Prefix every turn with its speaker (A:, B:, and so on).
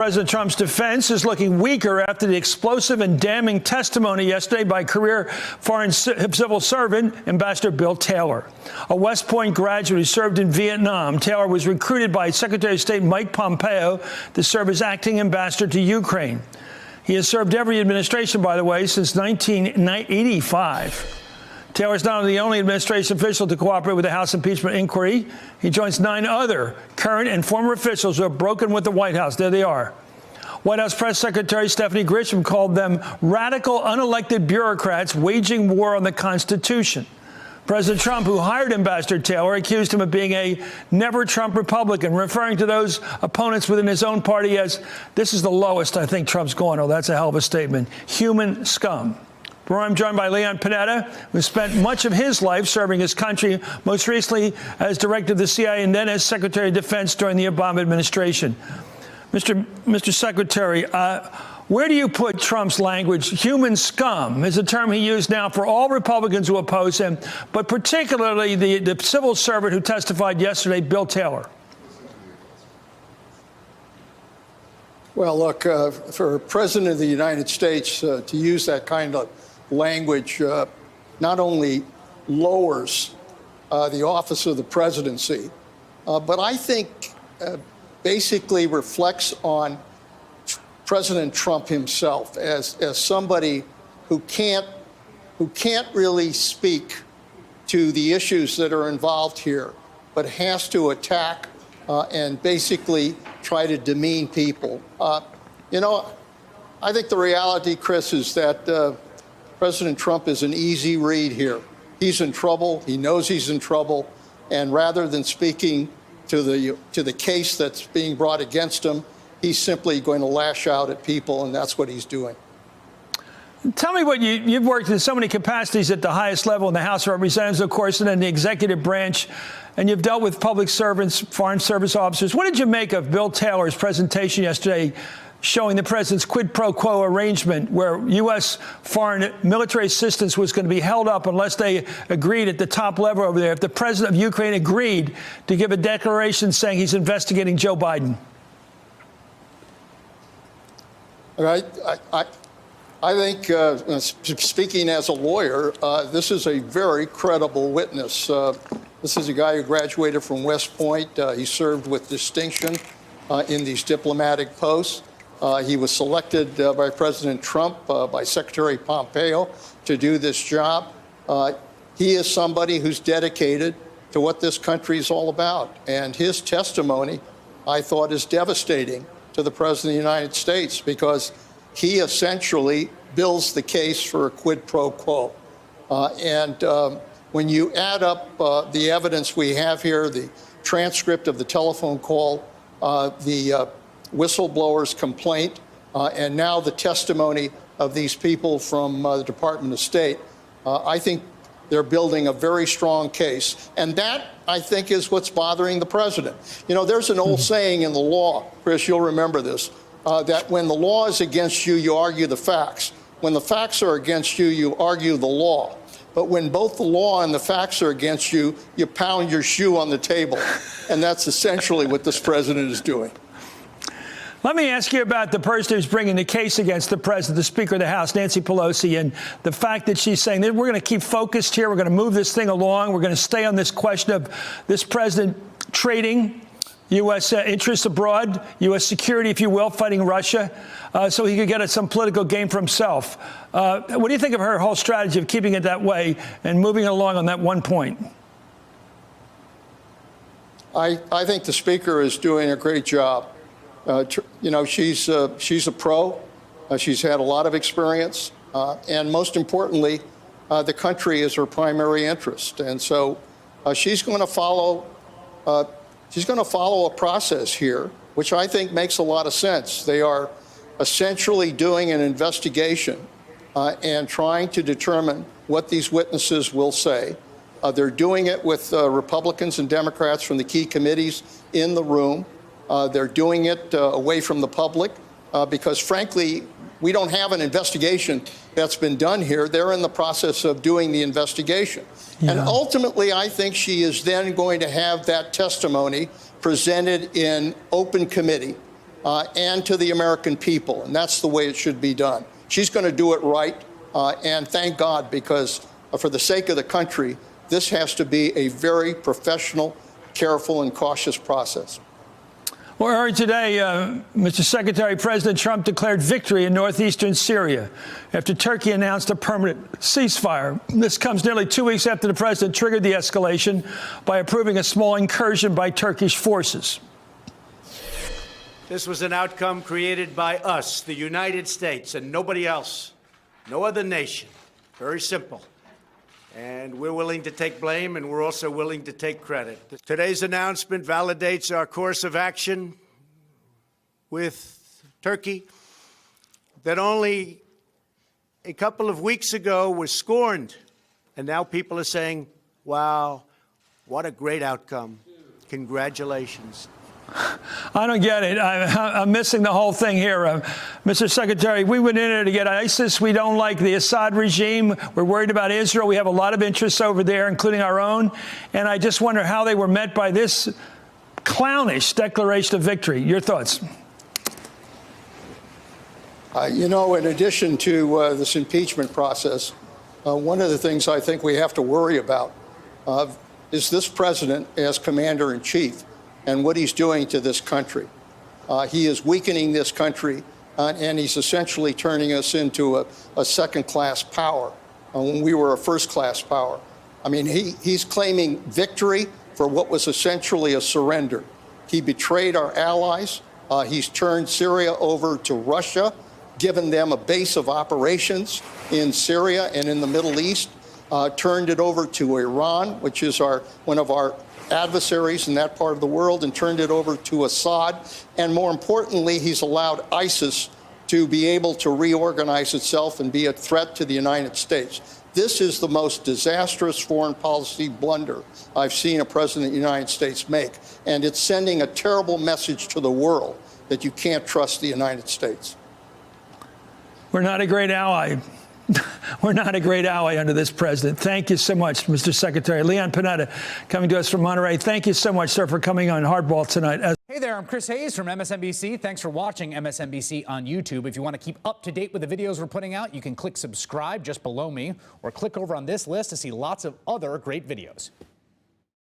A: President Trump's defense is looking weaker after the explosive and damning testimony yesterday by career foreign civil servant Ambassador Bill Taylor, a West Point graduate who served in Vietnam. Taylor was recruited by Secretary of State Mike Pompeo to serve as acting ambassador to Ukraine. He has served every administration, by the way, since 1985. Taylor is not the only administration official to cooperate with the House impeachment inquiry. He joins 9 other current and former officials who have broken with the White House. There they are. White House Press Secretary Stephanie Grisham called them radical, unelected bureaucrats waging war on the Constitution. President Trump, who hired Ambassador Taylor, accused him of being a never-Trump Republican, referring to those opponents within his own party as, this is the lowest I think Trump's going. Oh, that's a hell of a statement. Human scum. I'm joined by Leon Panetta, who spent much of his life serving his country, most recently as director of the CIA and then as Secretary of Defense during the Obama administration. Mr. Secretary, where do you put Trump's language? Human scum is a term he used now for all Republicans who oppose him, but particularly the civil servant who testified yesterday, Bill Taylor.
B: Well, look, for a president of the United States to use that kind of language not only lowers the office of the presidency, but I think basically reflects on President Trump himself as somebody who can't really speak to the issues that are involved here, but has to attack and basically try to demean people. You know, I think the reality, Chris, is that President Trump is an easy read here. He's in trouble. He knows he's in trouble. And rather than speaking to the case that's being brought against him, he's simply going to lash out at people, and that's what he's doing.
A: Tell me what you've worked in so many capacities at the highest level in the House of Representatives, of course, and in the executive branch, and you've dealt with public servants, foreign service officers. What did you make of Bill Taylor's presentation yesterday showing the president's quid pro quo arrangement where U.S. foreign military assistance was going to be held up unless they agreed at the top level over there? If the president of Ukraine agreed to give a declaration saying he's investigating Joe Biden.
B: All right. I think, speaking as a lawyer, this is a very credible witness. This is a guy who graduated from West Point. He served with distinction in these diplomatic posts. He was selected by President Trump, by Secretary Pompeo, to do this job. He is somebody who's dedicated to what this country is all about. And his testimony, I thought, is devastating to the President of the United States because he essentially builds the case for a quid pro quo. When you add up the evidence we have here, the transcript of the telephone call, the whistleblower's complaint, and now the testimony of these people from the Department of State, I think they're building a very strong case. And that, I think, is what's bothering the president. You know, there's an old saying in the law, Chris, you'll remember this, that when the law is against you, you argue the facts. When the facts are against you, you argue the law. But when both the law and the facts are against you, you pound your shoe on the table. And that's essentially what this president is doing.
A: Let me ask you about the person who's bringing the case against the president, the Speaker of the House, Nancy Pelosi, and the fact that she's saying that we're going to keep focused here. We're going to move this thing along. We're going to stay on this question of this president trading U.S. interests abroad, U.S. security, if you will, fighting Russia, so he could get some political gain for himself. What do you think of her whole strategy of keeping it that way and moving along on that one point?
B: I think the Speaker is doing a great job. You know, she's a pro. She's had a lot of experience. And most importantly, the country is her primary interest. And so she's going to follow a process here, which I think makes a lot of sense. They are essentially doing an investigation and trying to determine what these witnesses will say. They're doing it with Republicans and Democrats from the key committees in the room. They're doing it away from the public because, frankly, we don't have an investigation that's been done here. They're in the process of doing the investigation. Yeah. And ultimately, I think she is then going to have that testimony presented in open committee. and to the American people. And that's the way it should be done. She's going to do it right. And thank God, because for the sake of the country, this has to be a very professional, careful, and cautious process.
A: We heard today, Mr. Secretary, President Trump declared victory in northeastern Syria after Turkey announced a permanent ceasefire. This comes nearly 2 weeks after the president triggered the escalation by approving a small incursion by Turkish forces.
C: This was an outcome created by us, the United States, and nobody else, no other nation. Very simple. And we're willing to take blame, and we're also willing to take credit. Today's announcement validates our course of action with Turkey that only a couple of weeks ago was scorned. And now people are saying, wow, what a great outcome. Congratulations.
A: I don't get it. I'm missing the whole thing here. Mr. Secretary, we went in there to get ISIS. We don't like the Assad regime. We're worried about Israel. We have a lot of interests over there, including our own. And I just wonder how they were met by this clownish declaration of victory. Your thoughts?
B: You know, in addition to this impeachment process, one of the things I think we have to worry about is this president as commander-in-chief and what he's doing to this country. He is weakening this country, and he's essentially turning us into a second-class power when we were a first-class power. I mean, he's claiming victory for what was essentially a surrender. He betrayed our allies. He's turned Syria over to Russia, given them a base of operations in Syria and in the Middle East, turned it over to Iran, which is one of our adversaries in that part of the world, and turned it over to Assad. And more importantly, he's allowed ISIS to be able to reorganize itself and be a threat to the United States. This is the most disastrous foreign policy blunder I've seen a president of the United States make. And it's sending a terrible message to the world that you can't trust the United States.
A: We're not a great ally. We're not a great ally under this president. Thank you so much, Mr. Secretary. Leon Panetta coming to us from Monterey. Thank you so much, sir, for coming on Hardball tonight.
D: Hey there, I'm Chris Hayes from MSNBC. Thanks for watching MSNBC on YouTube. If you want to keep up to date with the videos we're putting out, you can click subscribe just below me or click over on this list to see lots of other great videos.